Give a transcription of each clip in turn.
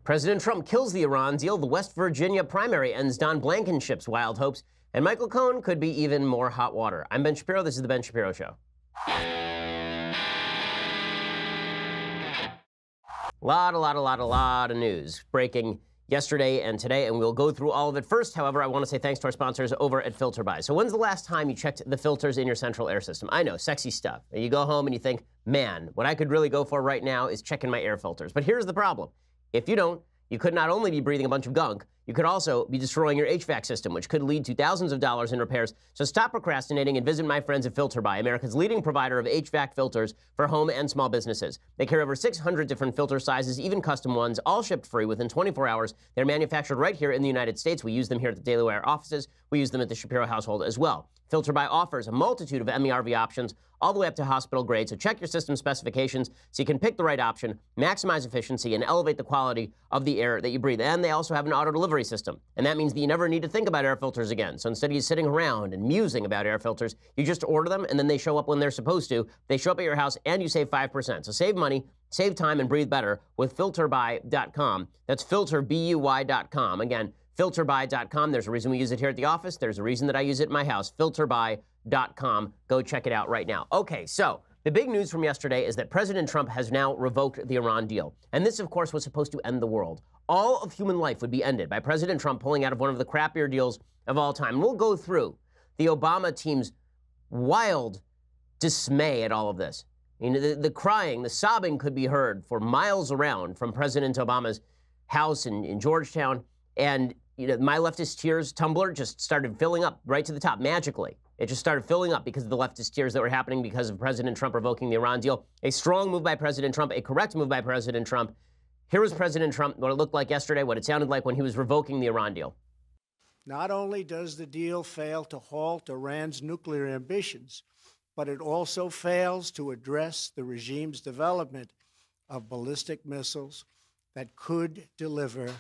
President Trump kills the Iran deal. The West Virginia primary ends Don Blankenship's wild hopes. And Michael Cohen could be even more hot water. I'm Ben Shapiro. This is The Ben Shapiro Show. A lot of news breaking yesterday and today, and we'll go through all of it. First, however, I want to say thanks to our sponsors over at FilterBuy. So when's the last time you checked the filters in your central air system? I know, sexy stuff. You go home and you think, man, what I could really go for right now is checking my air filters. But here's the problem. If you don't, you could not only be breathing a bunch of gunk, you could also be destroying your HVAC system, which could lead to thousands of dollars in repairs. So stop procrastinating and visit my friends at FilterBuy, America's leading provider of HVAC filters for home and small businesses. They carry over 600 different filter sizes, even custom ones, all shipped free within 24 hours. They're manufactured right here in the United States. We use them here at the Daily Wire offices. We use them at the Shapiro household as well. FilterBuy offers a multitude of MERV options, all the way up to hospital grade. So check your system specifications so you can pick the right option, maximize efficiency, and elevate the quality of the air that you breathe. And they also have an auto delivery system. And that means that you never need to think about air filters again. So instead of you sitting around and musing about air filters, you just order them and then they show up when they're supposed to. They show up at your house and you save 5%. So save money, save time, and breathe better with filterbuy.com. That's filterbuy.com. Again, filterbuy.com. There's a reason we use it here at the office. There's a reason that I use it in my house. Filterbuy.com. Go check it out right now. Okay, so the big news from yesterday is that President Trump has now revoked the Iran deal. And this, of course, was supposed to end the world. All of human life would be ended by President Trump pulling out of one of the crappier deals of all time. And we'll go through the Obama team's wild dismay at all of this. I mean, the crying, the sobbing could be heard for miles around from President Obama's house in Georgetown. And My Leftist Tears Tumblr just started filling up right to the top magically. It just started filling up because of the leftist tears that were happening because of President Trump revoking the Iran deal. A strong move by President Trump, a correct move by President Trump. Here was President Trump, what it looked like yesterday, what it sounded like when he was revoking the Iran deal. Not only does the deal fail to halt Iran's nuclear ambitions, but it also fails to address the regime's development of ballistic missiles that could deliver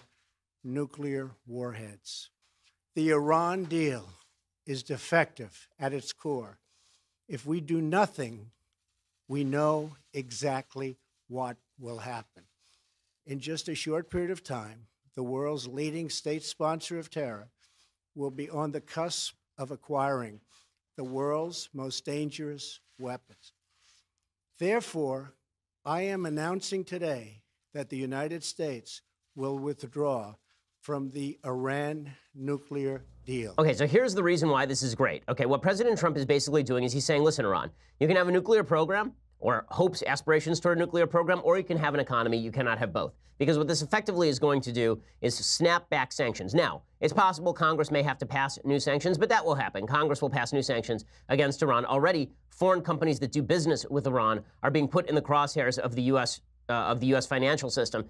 nuclear warheads. The Iran deal is defective at its core. If we do nothing, we know exactly what will happen. In just a short period of time, the world's leading state sponsor of terror will be on the cusp of acquiring the world's most dangerous weapons. Therefore, I am announcing today that the United States will withdraw from the Iran nuclear deal. Okay, so here's the reason why this is great. Okay, what President Trump is basically doing is he's saying, listen, Iran, you can have a nuclear program or hopes, aspirations toward a nuclear program, or you can have an economy. You cannot have both. Because what this effectively is going to do is snap back sanctions. Now, it's possible Congress may have to pass new sanctions, but that will happen. Congress will pass new sanctions against Iran. Already, foreign companies that do business with Iran are being put in the crosshairs of the U.S. financial system.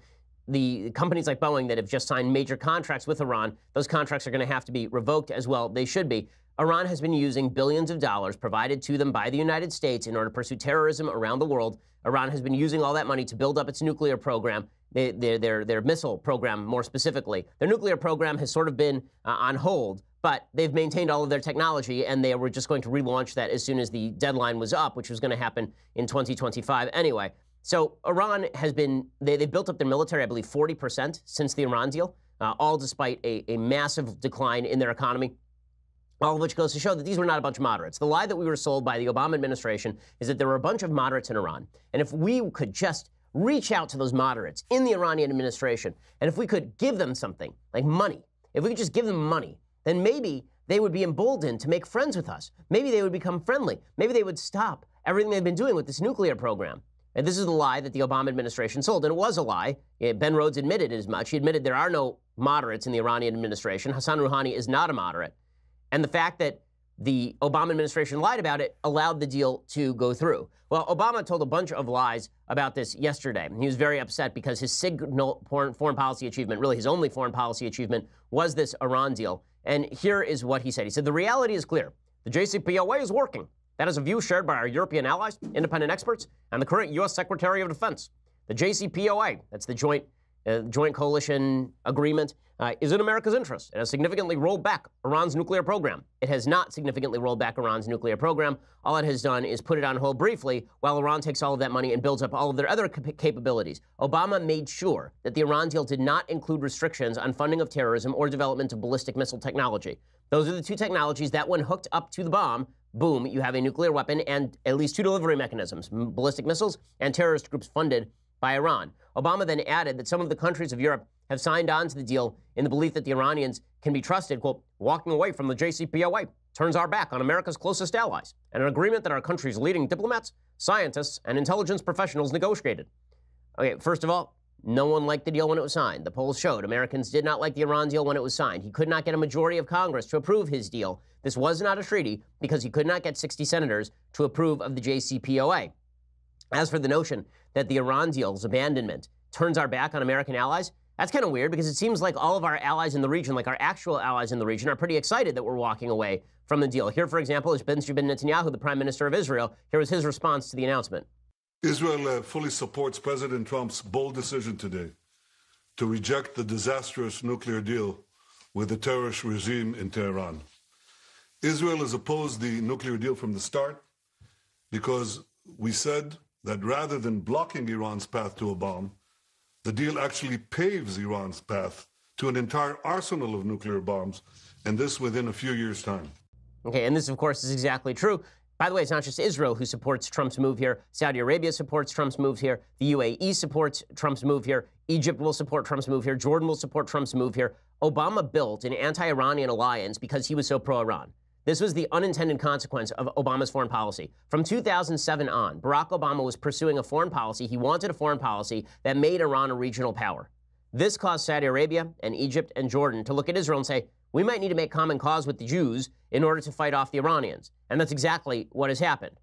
The companies like Boeing that have just signed major contracts with Iran, those contracts are going to have to be revoked as well. They should be. Iran has been using billions of dollars provided to them by the United States in order to pursue terrorism around the world. Iran has been using all that money to build up its nuclear program, their missile program more specifically. Their nuclear program has sort of been on hold, but they've maintained all of their technology, and they were just going to relaunch that as soon as the deadline was up, which was going to happen in 2025 anyway. So Iran has been, they built up their military, I believe, 40% since the Iran deal, all despite a massive decline in their economy, all of which goes to show that these were not a bunch of moderates. The lie that we were sold by the Obama administration is that there were a bunch of moderates in Iran. And if we could just reach out to those moderates in the Iranian administration, and if we could give them something, like money, if we could just give them money, then maybe they would be emboldened to make friends with us. Maybe they would become friendly. Maybe they would stop everything they've been doing with this nuclear program. And this is the lie that the Obama administration sold. And it was a lie. Ben Rhodes admitted as much. He admitted there are no moderates in the Iranian administration. Hassan Rouhani is not a moderate. And the fact that the Obama administration lied about it allowed the deal to go through. Well, Obama told a bunch of lies about this yesterday. He was very upset because his signal foreign policy achievement, really his only foreign policy achievement, was this Iran deal. And here is what he said. He said, the reality is clear. The JCPOA is working. That is a view shared by our European allies, independent experts, and the current U.S. Secretary of Defense. The JCPOA, that's the Joint Joint Coalition Agreement is in America's interest. It has significantly rolled back Iran's nuclear program. It has not significantly rolled back Iran's nuclear program. All it has done is put it on hold briefly while Iran takes all of that money and builds up all of their other capabilities. Obama made sure that the Iran deal did not include restrictions on funding of terrorism or development of ballistic missile technology. Those are the two technologies that, when hooked up to the bomb, boom, you have a nuclear weapon and at least two delivery mechanisms, ballistic missiles and terrorist groups funded by Iran. Obama then added that some of the countries of Europe have signed on to the deal in the belief that the Iranians can be trusted, quote, walking away from the JCPOA turns our back on America's closest allies, and an agreement that our country's leading diplomats, scientists, and intelligence professionals negotiated. Okay, first of all, no one liked the deal when it was signed. The polls showed Americans did not like the Iran deal when it was signed. He could not get a majority of Congress to approve his deal. This was not a treaty because he could not get 60 senators to approve of the JCPOA. As for the notion that the Iran deal's abandonment turns our back on American allies, that's kind of weird because it seems like all of our allies in the region, like our actual allies in the region, are pretty excited that we're walking away from the deal. Here, for example, is Benjamin Netanyahu, the Prime Minister of Israel. Here was his response to the announcement. Israel fully supports President Trump's bold decision today to reject the disastrous nuclear deal with the terrorist regime in Tehran. Israel has opposed the nuclear deal from the start because we said that rather than blocking Iran's path to a bomb, the deal actually paves Iran's path to an entire arsenal of nuclear bombs, and this within a few years' time. Okay, and this, of course, is exactly true. By the way, it's not just Israel who supports Trump's move here. Saudi Arabia supports Trump's move here. The UAE supports Trump's move here. Egypt will support Trump's move here. Jordan will support Trump's move here. Obama built an anti-Iranian alliance because he was so pro-Iran. This was the unintended consequence of Obama's foreign policy. From 2007 on, Barack Obama was pursuing a foreign policy. He wanted a foreign policy that made Iran a regional power. This caused Saudi Arabia and Egypt and Jordan to look at Israel and say, we might need to make common cause with the Jews in order to fight off the Iranians. And that's exactly what has happened.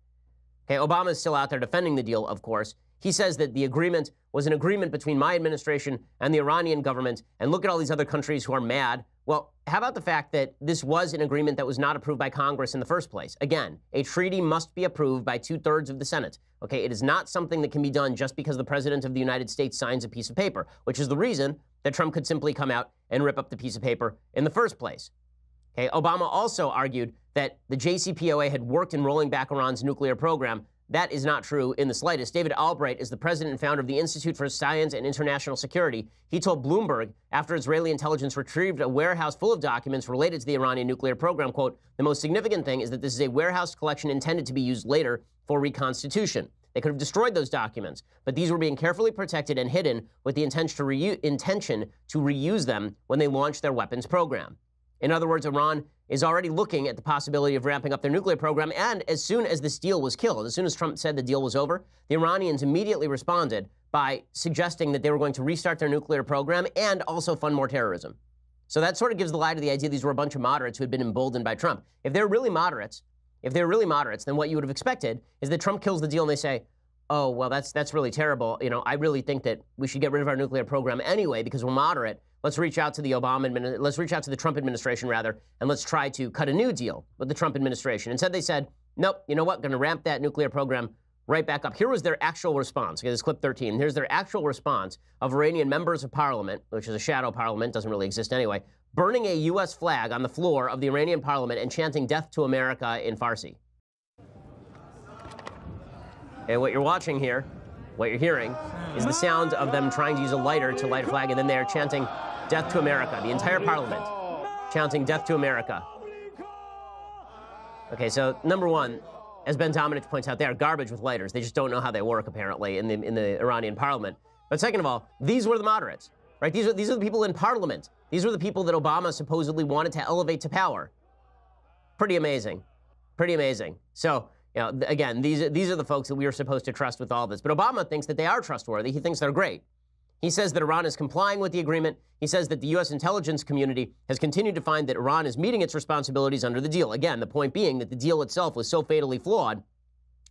Okay, Obama is still out there defending the deal, of course. He says that the agreement was an agreement between my administration and the Iranian government, and look at all these other countries who are mad. Well, how about the fact that this was an agreement that was not approved by Congress in the first place? Again, a treaty must be approved by 2/3 of the Senate. Okay, it is not something that can be done just because the President of the United States signs a piece of paper, which is the reason that Trump could simply come out and rip up the piece of paper in the first place. Okay, Obama also argued that the JCPOA had worked in rolling back Iran's nuclear program. That is not true in the slightest. David Albright is the president and founder of the Institute for Science and International Security. He told Bloomberg, after Israeli intelligence retrieved a warehouse full of documents related to the Iranian nuclear program, quote, the most significant thing is that this is a warehouse collection intended to be used later for reconstitution. They could have destroyed those documents, but these were being carefully protected and hidden with the intention to reuse them when they launched their weapons program. In other words, Iran is already looking at the possibility of ramping up their nuclear program, and as soon as this deal was killed, as soon as Trump said the deal was over, the Iranians immediately responded by suggesting that they were going to restart their nuclear program and also fund more terrorism. So that sort of gives the lie to the idea these were a bunch of moderates who had been emboldened by Trump. If they're really moderates, then what you would have expected is that Trump kills the deal and they say, oh, well, that's really terrible. You know, I really think that we should get rid of our nuclear program anyway because we're moderate. Let's reach out to the Trump administration, rather, and let's try to cut a new deal with the Trump administration. Instead, they said, nope, you know what, going to ramp that nuclear program right back up. Here was their actual response. Okay, this is clip 13. Here's their actual response of Iranian members of parliament, which is a shadow parliament, doesn't really exist anyway, burning a U.S. flag on the floor of the Iranian parliament and chanting death to America in Farsi. And what you're watching here, what you're hearing, is the sound of them trying to use a lighter to light a flag, and then they're chanting death to America, the entire parliament chanting death to America. Okay, so number one, as Ben Domenech points out, they are garbage with lighters. They just don't know how they work, apparently, in the Iranian parliament. But second of all, these were the moderates, right? These are the people in parliament. These were the people that Obama supposedly wanted to elevate to power. Pretty amazing. Pretty amazing. So, you know, again, these are the folks that we are supposed to trust with all this. But Obama thinks that they are trustworthy. He thinks they're great. He says that Iran is complying with the agreement. He says that the U.S. intelligence community has continued to find that Iran is meeting its responsibilities under the deal. Again, the point being that the deal itself was so fatally flawed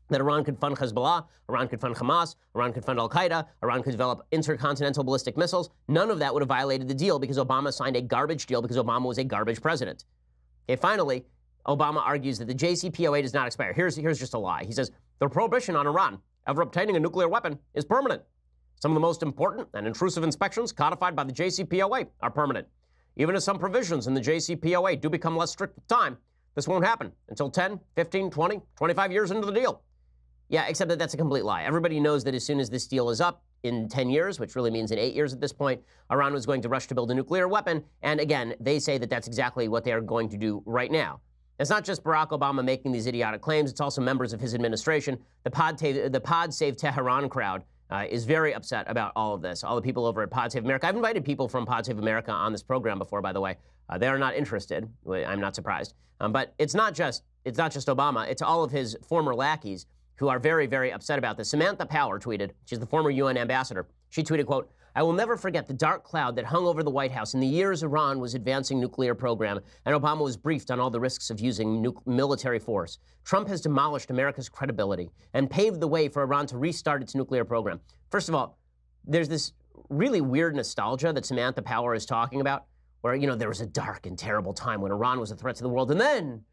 that Iran could fund Hezbollah, Iran could fund Hamas, Iran could fund Al-Qaeda, Iran could develop intercontinental ballistic missiles. None of that would have violated the deal because Obama signed a garbage deal because Obama was a garbage president. Okay, finally, Obama argues that the JCPOA does not expire. Here's just a lie. He says, the prohibition on Iran ever obtaining a nuclear weapon is permanent. Some of the most important and intrusive inspections codified by the JCPOA are permanent. Even as some provisions in the JCPOA do become less strict with time, this won't happen until 10, 15, 20, 25 years into the deal. Yeah, except that that's a complete lie. Everybody knows that as soon as this deal is up, in 10 years, which really means in 8 years at this point, Iran was going to rush to build a nuclear weapon. And again, they say that that's exactly what they are going to do right now. It's not just Barack Obama making these idiotic claims. It's also members of his administration. The Pod Save Tehran crowd is very upset about all of this. All the people over at Pod Save America. I've invited people from Pod Save America on this program before, by the way. They are not interested. I'm not surprised. But it's not just Obama. It's all of his former lackeys who are very, very upset about this. Samantha Power tweeted, she's the former UN ambassador. She tweeted, quote, "I will never forget the dark cloud that hung over the White House in the years Iran was advancing nuclear program and Obama was briefed on all the risks of using military force. Trump has demolished America's credibility and paved the way for Iran to restart its nuclear program." First of all, there's this really weird nostalgia that Samantha Power is talking about where, you know, there was a dark and terrible time when Iran was a threat to the world. And then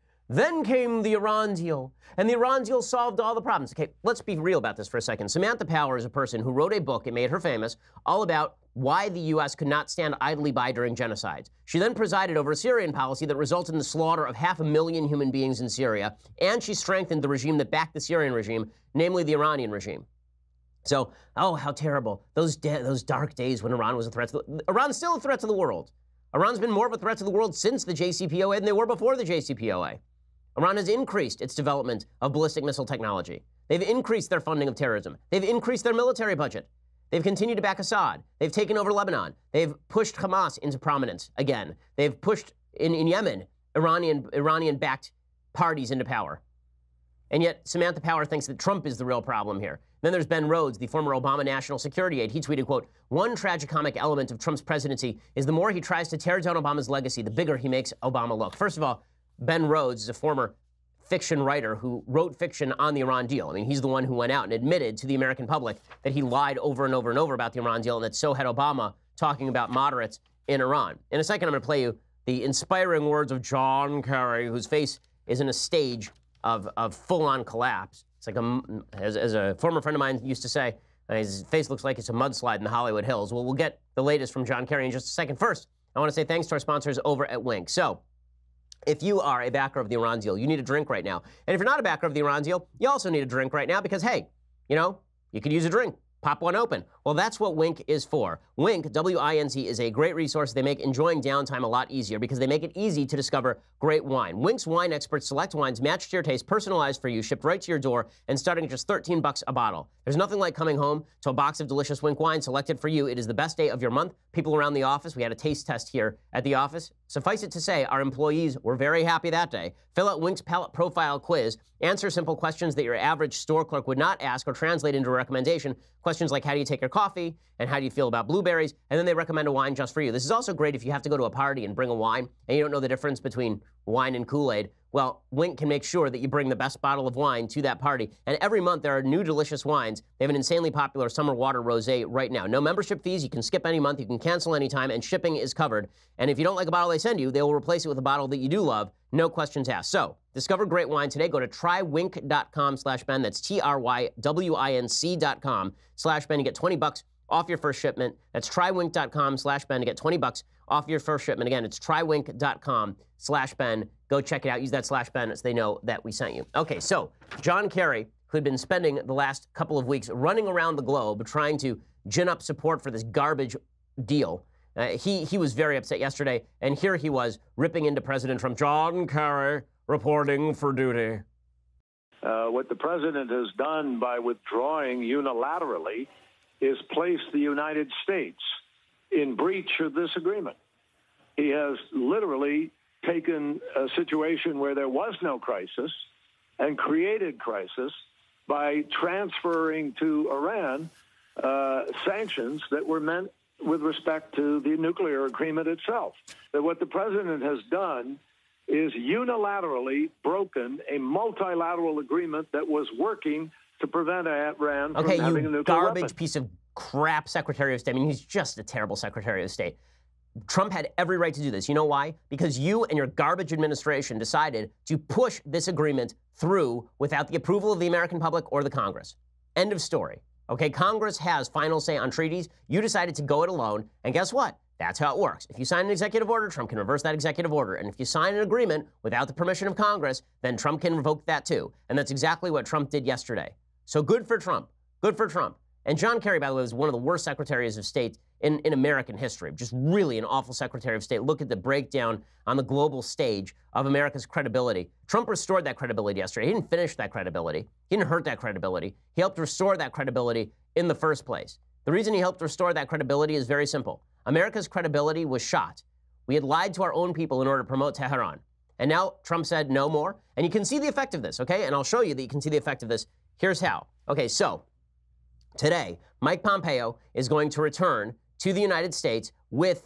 came the Iran deal, and the Iran deal solved all the problems. Okay, let's be real about this for a second. Samantha Power is a person who wrote a book, it made her famous, all about why the U.S. could not stand idly by during genocides. She then presided over a Syrian policy that resulted in the slaughter of 500,000 human beings in Syria, and she strengthened the regime that backed the Syrian regime, namely the Iranian regime. So, oh, how terrible. Those dark days when Iran was a threat to Iran's still a threat to the world. Iran's been more of a threat to the world since the JCPOA than they were before the JCPOA. Iran has increased its development of ballistic missile technology. They've increased their funding of terrorism. They've increased their military budget. They've continued to back Assad. They've taken over Lebanon. They've pushed Hamas into prominence again. They've pushed, in Yemen, Iranian-backed parties into power. And yet, Samantha Power thinks that Trump is the real problem here. Then there's Ben Rhodes, the former Obama national security aide. He tweeted, quote, "One tragicomic element of Trump's presidency is the more he tries to tear down Obama's legacy, the bigger he makes Obama look." First of all, Ben Rhodes is a former fiction writer who wrote fiction on the Iran deal. I mean, he's the one who went out and admitted to the American public that he lied over and over and over about the Iran deal, and that so had Obama talking about moderates in Iran. In a second, I'm going to play you the inspiring words of John Kerry, whose face is in a stage of full-on collapse. It's like, as a former friend of mine used to say, his face looks like it's a mudslide in the Hollywood Hills. Well, we'll get the latest from John Kerry in just a second. First, I want to say thanks to our sponsors over at Wink. So, if you are a backer of the Iran deal, you need a drink right now. And if you're not a backer of the Iran deal, you also need a drink right now because, hey, you know, you could use a drink. Pop one open. Well, that's what Wink is for. Wink, W-I-N-C, is a great resource. They make enjoying downtime a lot easier because they make it easy to discover great wine. Wink's wine experts select wines matched to your taste, personalized for you, shipped right to your door, and starting at just $13 a bottle. There's nothing like coming home to a box of delicious Wink wine selected for you. It is the best day of your month. People around the office, we had a taste test here at the office. Suffice it to say, our employees were very happy that day. Fill out Wink's palate profile quiz. Answer simple questions that your average store clerk would not ask or translate into a recommendation. Questions like, how do you take your coffee? And how do you feel about blueberries? And then they recommend a wine just for you. This is also great if you have to go to a party and bring a wine and you don't know the difference between wine and Kool-Aid. Well, Wink can make sure that you bring the best bottle of wine to that party. And every month there are new delicious wines. They have an insanely popular summer water rosé right now. No membership fees. You can skip any month. You can cancel anytime, and shipping is covered. And if you don't like a bottle they send you, they will replace it with a bottle that you do love. No questions asked. So, discover great wine today. Go to trywink.com/Ben. That's TRYWINC.com/Ben. You get $20 off your first shipment. That's trywink.com/Ben to get $20 off your first shipment. Again, it's trywink.com/Ben. Go check it out. Use that /Ben so they know that we sent you. Okay, so John Kerry, who had been spending the last couple of weeks running around the globe trying to gin up support for this garbage deal, he was very upset yesterday, and here he was ripping into President Trump. John Kerry reporting for duty. What the president has done by withdrawing unilaterally is place the United States in breach of this agreement. He has literally taken a situation where there was no crisis and created crisis by transferring to Iran sanctions that were meant with respect to the nuclear agreement itself. That what the president has done is unilaterally broken a multilateral agreement that was working to prevent Iran from having a nuclear garbage weapon. Piece of crap Secretary of State. I mean, he's just a terrible Secretary of State. Trump had every right to do this. You know why? Because you and your garbage administration decided to push this agreement through without the approval of the American public or the Congress. End of story. Okay, Congress has final say on treaties. You decided to go it alone, and guess what? That's how it works. If you sign an executive order, Trump can reverse that executive order. And if you sign an agreement without the permission of Congress, then Trump can revoke that too. And that's exactly what Trump did yesterday. So good for Trump. Good for Trump. And John Kerry, by the way, was one of the worst secretaries of state in American history. Just really an awful secretary of state. Look at the breakdown on the global stage of America's credibility. Trump restored that credibility yesterday. He didn't finish that credibility. He didn't hurt that credibility. He helped restore that credibility in the first place. The reason he helped restore that credibility is very simple. America's credibility was shot. We had lied to our own people in order to promote Tehran. And now Trump said no more. And you can see the effect of this, okay? And I'll show you that you can see the effect of this. Here's how. Okay, so today, Mike Pompeo is going to return to the United States with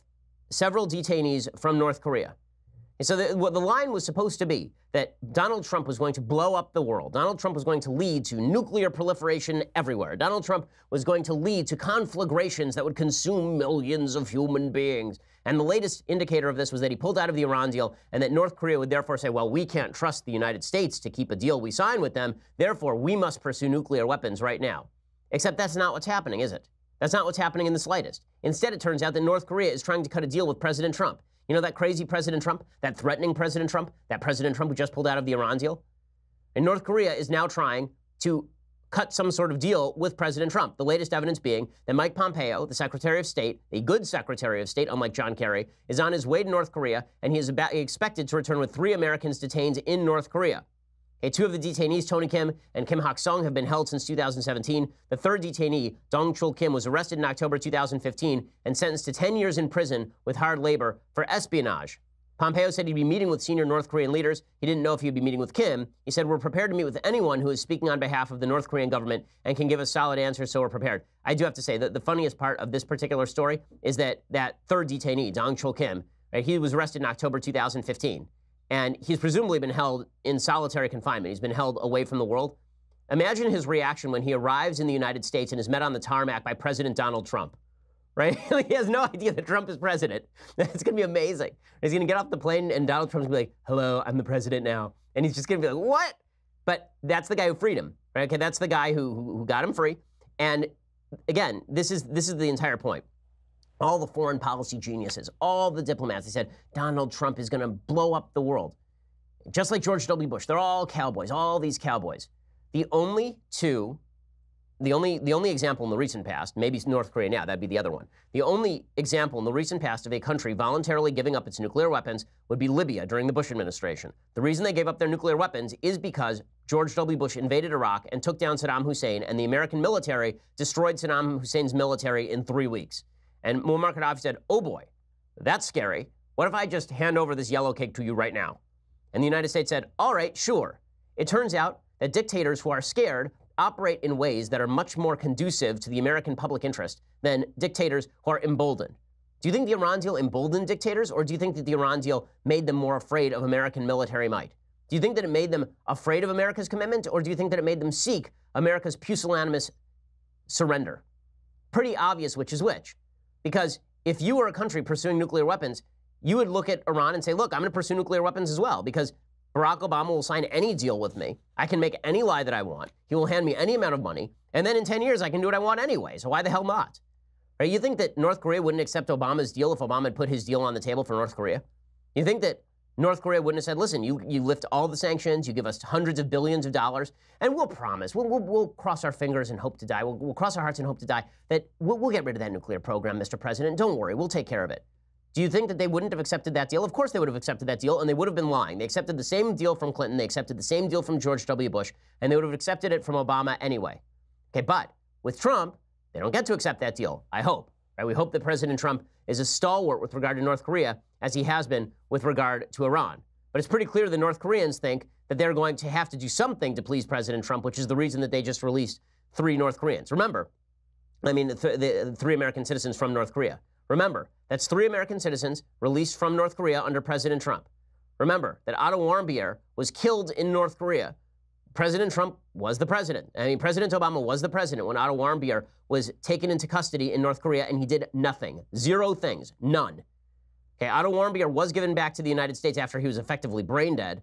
several detainees from North Korea. And so the line was supposed to be that Donald Trump was going to blow up the world. Donald Trump was going to lead to nuclear proliferation everywhere. Donald Trump was going to lead to conflagrations that would consume millions of human beings. And the latest indicator of this was that he pulled out of the Iran deal and that North Korea would therefore say, well, we can't trust the United States to keep a deal we sign with them. Therefore, we must pursue nuclear weapons right now. Except that's not what's happening, is it? That's not what's happening in the slightest. Instead, it turns out that North Korea is trying to cut a deal with President Trump. You know that crazy President Trump, that threatening President Trump, that President Trump who just pulled out of the Iran deal? And North Korea is now trying to cut some sort of deal with President Trump. The latest evidence being that Mike Pompeo, the Secretary of State, a good Secretary of State, unlike John Kerry, is on his way to North Korea, and he is expected to return with 3 Americans detained in North Korea. Okay, 2 of the detainees, Tony Kim and Kim Hak-sung, have been held since 2017. The 3rd detainee, Dong-chul Kim, was arrested in October 2015 and sentenced to 10 years in prison with hard labor for espionage. Pompeo said he'd be meeting with senior North Korean leaders. He didn't know if he'd be meeting with Kim. He said, we're prepared to meet with anyone who is speaking on behalf of the North Korean government and can give us solid answers, so we're prepared. I do have to say that the funniest part of this particular story is that 3rd detainee, Dong-chul Kim, right, he was arrested in October 2015. And he's presumably been held in solitary confinement. He's been held away from the world. Imagine his reaction when he arrives in the United States and is met on the tarmac by President Donald Trump, right? He has no idea that Trump is president. It's going to be amazing. He's going to get off the plane and Donald Trump's going to be like, hello, I'm the president now. And he's just going to be like, what? But that's the guy who freed him, right? Okay, that's the guy who got him free. And again, this is the entire point. All the foreign policy geniuses, all the diplomats, they said, Donald Trump is going to blow up the world. Just like George W. Bush. They're all cowboys, all these cowboys. The only example in the recent past, maybe North Korea now, that'd be the other one. The only example in the recent past of a country voluntarily giving up its nuclear weapons would be Libya during the Bush administration. The reason they gave up their nuclear weapons is because George W. Bush invaded Iraq and took down Saddam Hussein, and the American military destroyed Saddam Hussein's military in 3 weeks. And Muammar Gaddafi said, oh boy, that's scary. What if I just hand over this yellow cake to you right now? And the United States said, all right, sure. It turns out that dictators who are scared operate in ways that are much more conducive to the American public interest than dictators who are emboldened. Do you think the Iran deal emboldened dictators, or do you think that the Iran deal made them more afraid of American military might? Do you think that it made them afraid of America's commitment, or do you think that it made them seek America's pusillanimous surrender? Pretty obvious which is which. Because if you were a country pursuing nuclear weapons, you would look at Iran and say, look, I'm going to pursue nuclear weapons as well, because Barack Obama will sign any deal with me. I can make any lie that I want. He will hand me any amount of money. And then in 10 years, I can do what I want anyway. So why the hell not? Right? You think that North Korea wouldn't accept Obama's deal if Obama had put his deal on the table for North Korea? You think that North Korea wouldn't have said, listen, you lift all the sanctions, you give us hundreds of billions of dollars, and we'll promise, we'll cross our fingers and hope to die, we'll cross our hearts and hope to die, that we'll get rid of that nuclear program, Mr. President. Don't worry, we'll take care of it. Do you think that they wouldn't have accepted that deal? Of course they would have accepted that deal, and they would have been lying. They accepted the same deal from Clinton, they accepted the same deal from George W. Bush, and they would have accepted it from Obama anyway. Okay, but with Trump, they don't get to accept that deal, I hope. Right? We hope that President Trump is a stalwart with regard to North Korea, as he has been with regard to Iran. But it's pretty clear the North Koreans think that they're going to have to do something to please President Trump, which is the reason that they just released 3 North Koreans. Remember, the 3 American citizens from North Korea. Remember, that's 3 American citizens released from North Korea under President Trump. Remember that Otto Warmbier was killed in North Korea. President Trump was the president. President Obama was the president when Otto Warmbier was taken into custody in North Korea, and he did nothing. 0 things. None. Okay, Otto Warmbier was given back to the United States after he was effectively brain dead,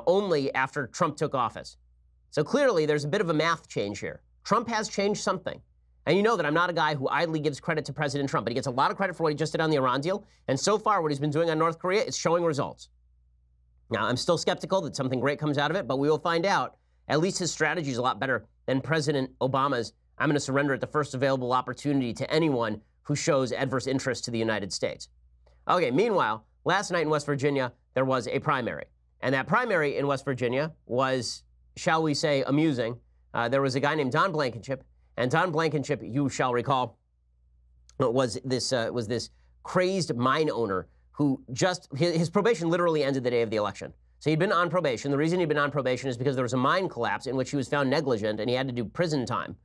only after Trump took office. So clearly there's a bit of a math change here. Trump has changed something. And you know that I'm not a guy who idly gives credit to President Trump, but he gets a lot of credit for what he just did on the Iran deal. And so far, what he's been doing on North Korea, it's showing results. Now, I'm still skeptical that something great comes out of it, but we will find out. At least his strategy is a lot better than President Obama's. I'm going to surrender at the first available opportunity to anyone who shows adverse interest to the United States. Okay, meanwhile, last night in West Virginia, there was a primary. And that primary in West Virginia was, shall we say, amusing. There was a guy named Don Blankenship. And Don Blankenship, you shall recall, was this crazed mine owner who his probation literally ended the day of the election. So he'd been on probation. The reason he'd been on probation is because there was a mine collapse in which he was found negligent and he had to do prison time.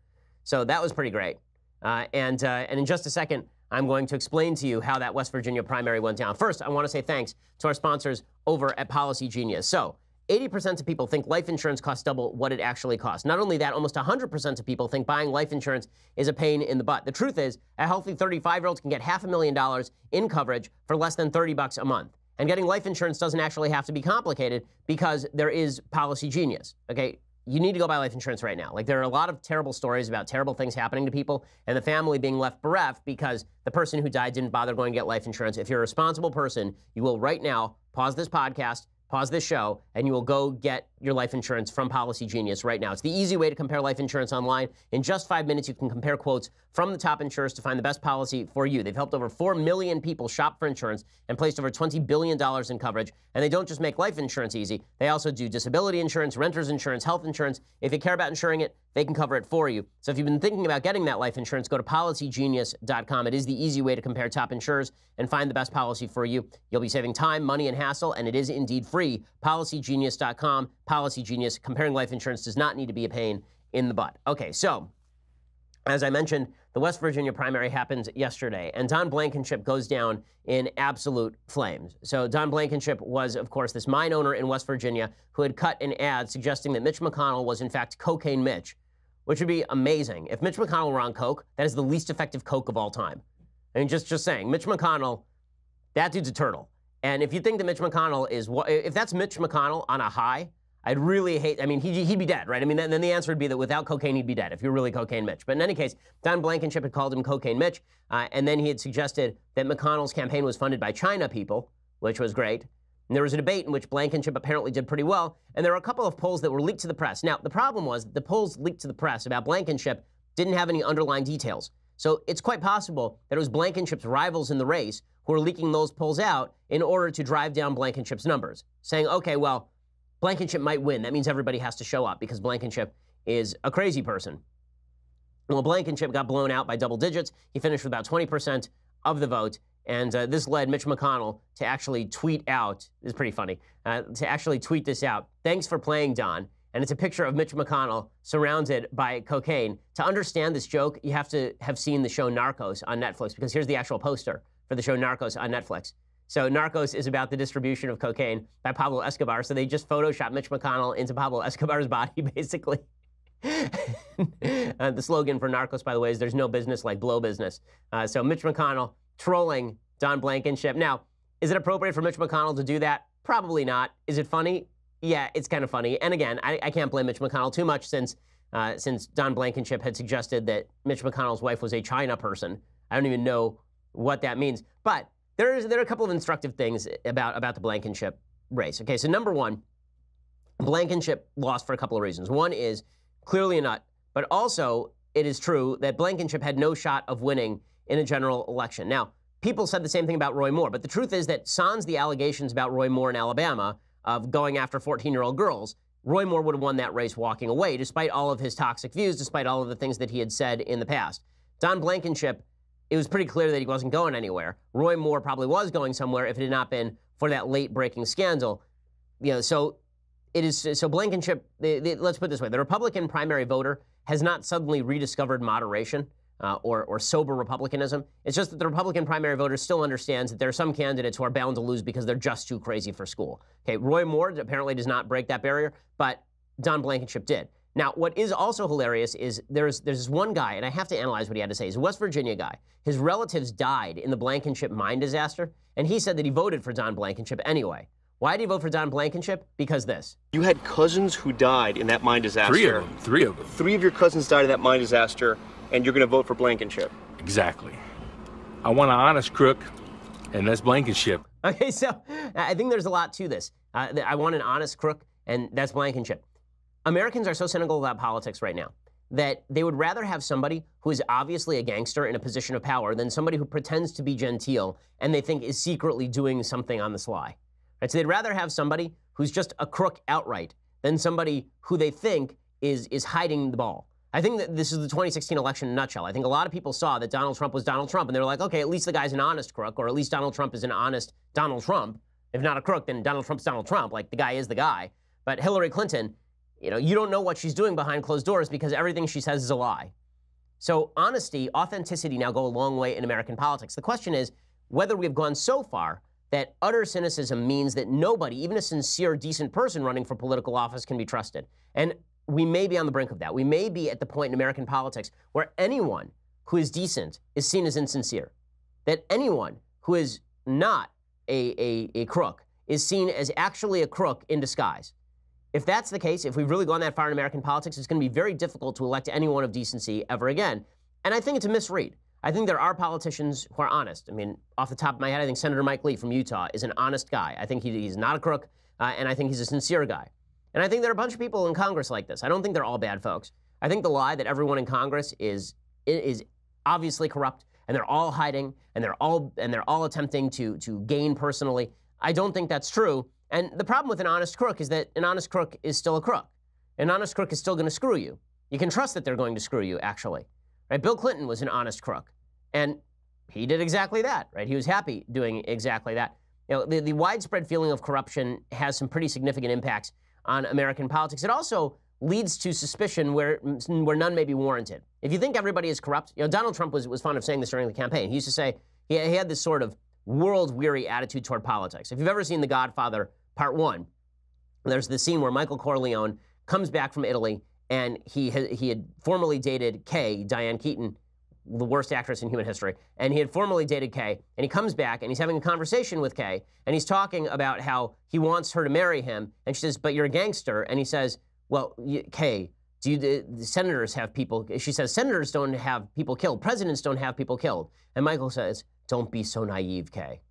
So that was pretty great. And in just a second, I'm going to explain to you how that West Virginia primary went down. First, I want to say thanks to our sponsors over at Policy Genius. So 80% of people think life insurance costs double what it actually costs. Not only that, almost 100% of people think buying life insurance is a pain in the butt. The truth is, a healthy 35-year-old can get $500,000 in coverage for less than $30 a month. And getting life insurance doesn't actually have to be complicated because there is Policy Genius, okay? You need to go buy life insurance right now. Like, there are a lot of terrible stories about terrible things happening to people and the family being left bereft because the person who died didn't bother going to get life insurance. If you're a responsible person, you will right now pause this podcast, pause this show, and you will go get your life insurance from Policy Genius right now. It's the easy way to compare life insurance online. In just 5 minutes, you can compare quotes from the top insurers to find the best policy for you. They've helped over 4 million people shop for insurance and placed over $20 billion in coverage. And they don't just make life insurance easy. They also do disability insurance, renter's insurance, health insurance. If you care about insuring it, they can cover it for you. So if you've been thinking about getting that life insurance, go to policygenius.com. It is the easy way to compare top insurers and find the best policy for you. You'll be saving time, money, and hassle, and it is indeed free. Policygenius.com. Policy Genius. Comparing life insurance does not need to be a pain in the butt. Okay, so as I mentioned, the West Virginia primary happened yesterday, and Don Blankenship goes down in absolute flames. So Don Blankenship was, of course, this mine owner in West Virginia who had cut an ad suggesting that Mitch McConnell was, in fact, Cocaine Mitch, which would be amazing. If Mitch McConnell were on coke, that is the least effective coke of all time. I mean, just saying, Mitch McConnell, that dude's a turtle. And if you think that Mitch McConnell is, if that's Mitch McConnell on a high, I'd really hate, I mean, he'd be dead, right? I mean, then the answer would be that without cocaine, he'd be dead, if you're really Cocaine Mitch. But in any case, Don Blankenship had called him Cocaine Mitch, and then he had suggested that McConnell's campaign was funded by China people, which was great. And there was a debate in which Blankenship apparently did pretty well, and there were a couple of polls that were leaked to the press. Now, the problem was the polls leaked to the press about Blankenship didn't have any underlying details. So it's quite possible that it was Blankenship's rivals in the race who were leaking those polls out in order to drive down Blankenship's numbers, saying, okay, well, Blankenship might win. That means everybody has to show up because Blankenship is a crazy person. Well, Blankenship got blown out by double digits. He finished with about 20% of the vote. And this led Mitch McConnell to actually tweet out, this is pretty funny, to actually tweet this out. Thanks for playing, Don. And it's a picture of Mitch McConnell surrounded by cocaine. To understand this joke, you have to have seen the show Narcos on Netflix, because here's the actual poster for the show Narcos on Netflix. So Narcos is about the distribution of cocaine by Pablo Escobar. So they just photoshopped Mitch McConnell into Pablo Escobar's body, basically. The slogan for Narcos, by the way, is there's no business like blow business. So Mitch McConnell trolling Don Blankenship. Now, is it appropriate for Mitch McConnell to do that? Probably not. Is it funny? Yeah, it's kind of funny. And again, I can't blame Mitch McConnell too much since Don Blankenship had suggested that Mitch McConnell's wife was a China person. I don't even know what that means. But there are a couple of instructive things about the Blankenship race. Okay, so number one, Blankenship lost for a couple of reasons. One is clearly a nut, but also it is true that Blankenship had no shot of winning in a general election. Now, people said the same thing about Roy Moore, but the truth is that sans the allegations about Roy Moore in Alabama of going after 14-year-old girls, Roy Moore would have won that race walking away, despite all of his toxic views, despite all of the things that he had said in the past. Don Blankenship, it was pretty clear that he wasn't going anywhere. Roy Moore probably was going somewhere if it had not been for that late-breaking scandal. You know, so Blankenship, let's put it this way, the Republican primary voter has not suddenly rediscovered moderation or sober republicanism. It's just that the Republican primary voter still understands that there are some candidates who are bound to lose because they're just too crazy for school. Okay, Roy Moore apparently does not break that barrier, but Don Blankenship did. Now, what is also hilarious is there's this one guy, and I have to analyze what he had to say. He's a West Virginia guy. His relatives died in the Blankenship mine disaster, and he said that he voted for Don Blankenship anyway. Why did he vote for Don Blankenship? Because this. You had cousins who died in that mine disaster. Three of them. Three of your cousins died in that mine disaster, and you're going to vote for Blankenship. Exactly. I want an honest crook, and that's Blankenship. Okay, so I think there's a lot to this. I want an honest crook, and that's Blankenship. Americans are so cynical about politics right now that they would rather have somebody who is obviously a gangster in a position of power than somebody who pretends to be genteel and they think is secretly doing something on the sly. Right? So they'd rather have somebody who's just a crook outright than somebody who they think is hiding the ball. I think that this is the 2016 election in a nutshell. I think a lot of people saw that Donald Trump was Donald Trump, and they were like, okay, at least the guy's an honest crook, or at least Donald Trump is an honest Donald Trump. If not a crook, then Donald Trump's Donald Trump. Like, the guy is the guy. But Hillary Clinton, you don't know what she's doing behind closed doors because everything she says is a lie. So honesty, authenticity now go a long way in American politics. The question is whether we've gone so far that utter cynicism means that nobody, even a sincere, decent person running for political office, can be trusted. And we may be on the brink of that. We may be at the point in American politics where anyone who is decent is seen as insincere. That anyone who is not a crook is seen as actually a crook in disguise. If that's the case, if we've really gone that far in American politics, it's going to be very difficult to elect anyone of decency ever again. And I think it's a misread. I think there are politicians who are honest. I mean, off the top of my head, I think Senator Mike Lee from Utah is an honest guy. I think he's not a crook, and I think he's a sincere guy. And I think there are a bunch of people in Congress like this. I don't think they're all bad folks. I think the lie that everyone in Congress is obviously corrupt, and they're all hiding, and they're all attempting to gain personally. I don't think that's true. And the problem with an honest crook is that an honest crook is still a crook. An honest crook is still going to screw you. You can trust that they're going to screw you, actually. Right? Bill Clinton was an honest crook, and he did exactly that. Right? He was happy doing exactly that. The widespread feeling of corruption has some pretty significant impacts on American politics. It also leads to suspicion where none may be warranted. If you think everybody is corrupt, Donald Trump was fond of saying this during the campaign. He used to say he had this sort of world-weary attitude toward politics. If you've ever seen The Godfather Part 1, there's the scene where Michael Corleone comes back from Italy, and he had formerly dated Kay, Diane Keaton, the worst actress in human history, and he had formerly dated Kay, and he comes back, and he's having a conversation with Kay, and he's talking about how he wants her to marry him, and she says, but you're a gangster, and he says, well, Kay, the senators have people, she says, senators don't have people killed, presidents don't have people killed, and Michael says, don't be so naive, Kay.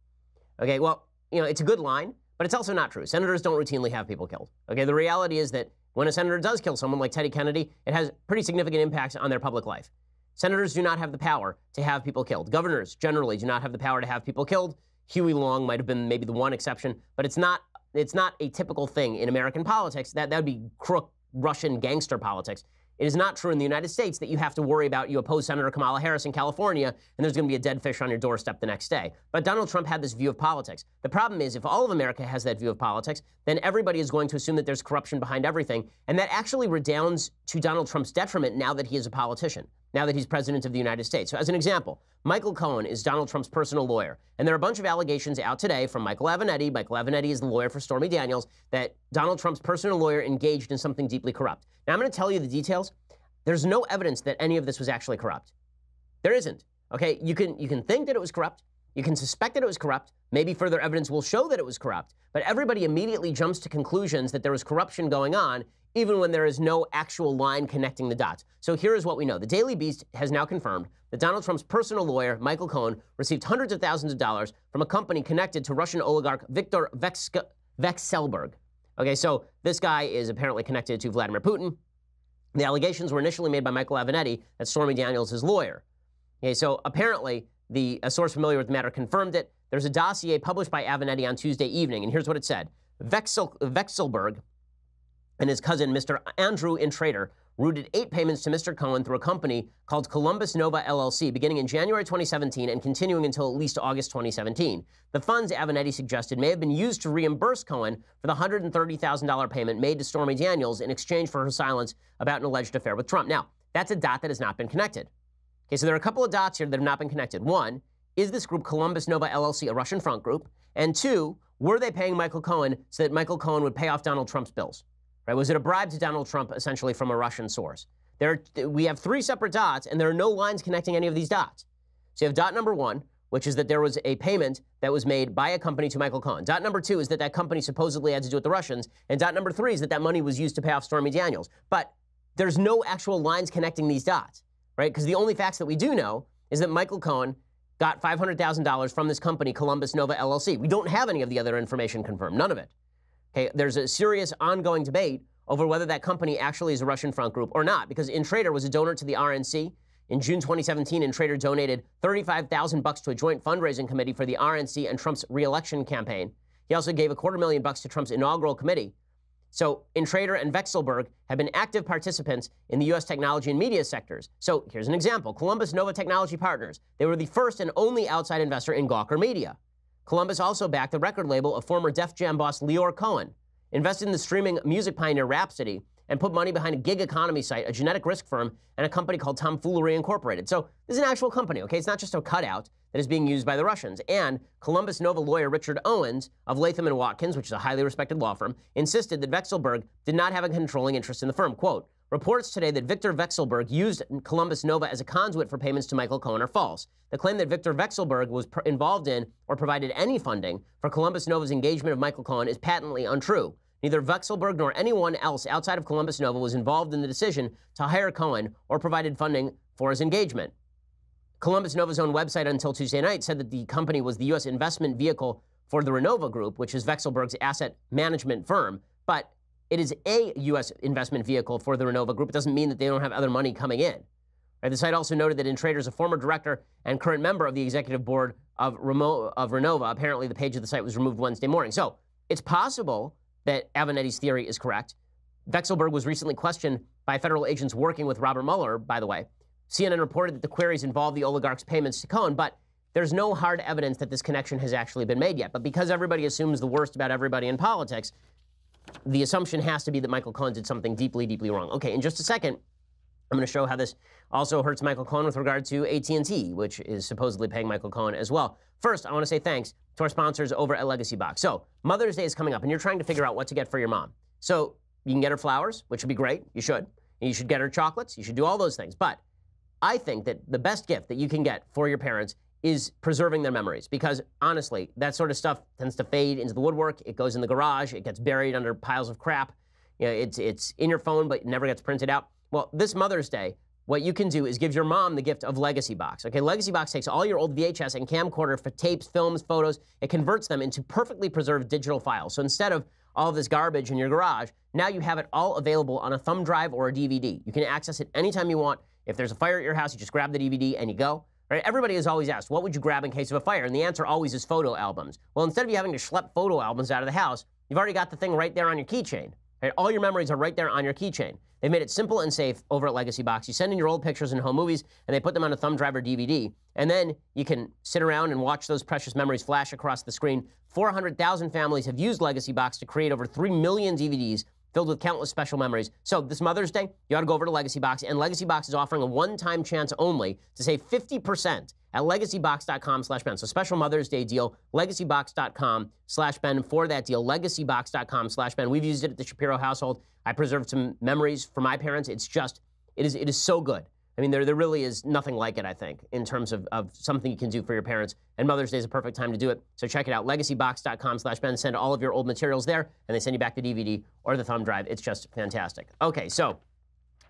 Okay, well, it's a good line, but it's also not true. Senators don't routinely have people killed. Okay, the reality is that when a senator does kill someone like Teddy Kennedy, it has pretty significant impacts on their public life. Senators do not have the power to have people killed. Governors generally do not have the power to have people killed. Huey Long might have been maybe the one exception, but it's not a typical thing in American politics. That would be crook Russian gangster politics. It is not true in the United States that you have to worry about you oppose Senator Kamala Harris in California and there's going to be a dead fish on your doorstep the next day. But Donald Trump had this view of politics. The problem is if all of America has that view of politics, then everybody is going to assume that there's corruption behind everything. And that actually redounds to Donald Trump's detriment now that he is a politician, now that he's president of the United States. So as an example, Michael Cohen is Donald Trump's personal lawyer. And there are a bunch of allegations out today from Michael Avenatti. Michael Avenatti is the lawyer for Stormy Daniels, that Donald Trump's personal lawyer engaged in something deeply corrupt. Now I'm going to tell you the details. There's no evidence that any of this was actually corrupt. There isn't. Okay, you can think that it was corrupt. You can suspect that it was corrupt. Maybe further evidence will show that it was corrupt. But everybody immediately jumps to conclusions that there was corruption going on, even when there is no actual line connecting the dots. So here is what we know. The Daily Beast has now confirmed that Donald Trump's personal lawyer, Michael Cohen, received hundreds of thousands of dollars from a company connected to Russian oligarch Viktor Vekselberg. Okay, so this guy is apparently connected to Vladimir Putin. The allegations were initially made by Michael Avenatti, that's Stormy Daniels' his lawyer. Okay, so apparently, a source familiar with the matter confirmed it. There's a dossier published by Avenatti on Tuesday evening, and here's what it said. Vekselberg and his cousin, Mr. Andrew Intrater, routed 8 payments to Mr. Cohen through a company called Columbus Nova LLC, beginning in January 2017 and continuing until at least August 2017. The funds, Avenatti suggested, may have been used to reimburse Cohen for the $130,000 payment made to Stormy Daniels in exchange for her silence about an alleged affair with Trump. Now, that's a dot that has not been connected. Okay, so there are a couple of dots here that have not been connected. One, is this group Columbus Nova LLC a Russian front group? And two, were they paying Michael Cohen so that Michael Cohen would pay off Donald Trump's bills? Right? Was it a bribe to Donald Trump, essentially, from a Russian source? We have 3 separate dots, and there are no lines connecting any of these dots. So you have dot number 1. which is that there was a payment that was made by a company to Michael Cohen. Dot number 2 is that that company supposedly had to do with the Russians. And dot number 3 is that that money was used to pay off Stormy Daniels. But there's no actual lines connecting these dots, right? Because the only facts that we do know is that Michael Cohen got $500,000 from this company, Columbus Nova LLC. We don't have any of the other information confirmed, none of it. Okay, there's a serious ongoing debate over whether that company actually is a Russian front group or not, because Intrader was a donor to the RNC. In June 2017, Intrader donated $35,000 to a joint fundraising committee for the RNC and Trump's re-election campaign. He also gave $250,000 to Trump's inaugural committee. So Intrader and Vekselberg have been active participants in the U.S. technology and media sectors. So here's an example. Columbus Nova Technology Partners. They were the first and only outside investor in Gawker Media. Columbus also backed the record label of former Def Jam boss Leor Cohen, invested in the streaming music pioneer Rhapsody, and put money behind a gig economy site, a genetic risk firm, and a company called Tomfoolery Incorporated. So this is an actual company, okay? It's not just a cutout that is being used by the Russians. And Columbus Nova lawyer Richard Owens of Latham & Watkins, which is a highly respected law firm, insisted that Vekselberg did not have a controlling interest in the firm. Quote, reports today that Victor Vekselberg used Columbus Nova as a conduit for payments to Michael Cohen are false. The claim that Victor Vekselberg was involved in or provided any funding for Columbus Nova's engagement of Michael Cohen is patently untrue. Neither Vekselberg nor anyone else outside of Columbus Nova was involved in the decision to hire Cohen or provided funding for his engagement. Columbus Nova's own website until Tuesday night said that the company was the U.S. investment vehicle for the Renova Group, which is Vekselberg's asset management firm. But it is a U.S. investment vehicle for the Renova Group. It doesn't mean that they don't have other money coming in. Right, the site also noted that Intrader is a former director and current member of the executive board of Renova. Apparently, the page of the site was removed Wednesday morning. So it's possible that Avenetti's theory is correct. Vekselberg was recently questioned by federal agents working with Robert Mueller, by the way. CNN reported that the queries involved the oligarch's payments to Cohen, but there's no hard evidence that this connection has actually been made yet. But because everybody assumes the worst about everybody in politics, the assumption has to be that Michael Cohen did something deeply, deeply wrong. Okay, in just a second, I'm going to show how this also hurts Michael Cohen with regard to AT&T, which is supposedly paying Michael Cohen as well. First, I want to say thanks to our sponsors over at Legacy Box. So, Mother's Day is coming up, and you're trying to figure out what to get for your mom. So, you can get her flowers, which would be great. You should. And you should get her chocolates. You should do all those things. But I think that the best gift that you can get for your parents is preserving their memories. Because, honestly, that sort of stuff tends to fade into the woodwork. It goes in the garage. It gets buried under piles of crap. You know, it's in your phone, but it never gets printed out. Well, this Mother's Day, what you can do is give your mom the gift of Legacy Box. Okay, Legacy Box takes all your old VHS and camcorder for tapes, films, photos. It converts them into perfectly preserved digital files. So instead of all of this garbage in your garage, now you have it all available on a thumb drive or a DVD. You can access it anytime you want. If there's a fire at your house, you just grab the DVD and you go. Right? Everybody has always asked, what would you grab in case of a fire? And the answer always is photo albums. Well, instead of you having to schlep photo albums out of the house, you've already got the thing right there on your keychain. Right? All your memories are right there on your keychain. They've made it simple and safe over at Legacy Box. You send in your old pictures and home movies, and they put them on a thumb drive or DVD. And then you can sit around and watch those precious memories flash across the screen. 400,000 families have used Legacy Box to create over 3 million DVDs filled with countless special memories. So this Mother's Day, you ought to go over to Legacy Box. And Legacy Box is offering a one-time chance only to save 50% at legacybox.com/Ben. So special Mother's Day deal, legacybox.com/Ben for that deal, legacybox.com/Ben. We've used it at the Shapiro household. I preserved some memories for my parents. It's just, it is so good. I mean, there really is nothing like it, I think, in terms of something you can do for your parents. And Mother's Day is a perfect time to do it. So check it out, legacybox.com/Ben. Send all of your old materials there, and they send you back the DVD or the thumb drive. It's just fantastic. Okay, so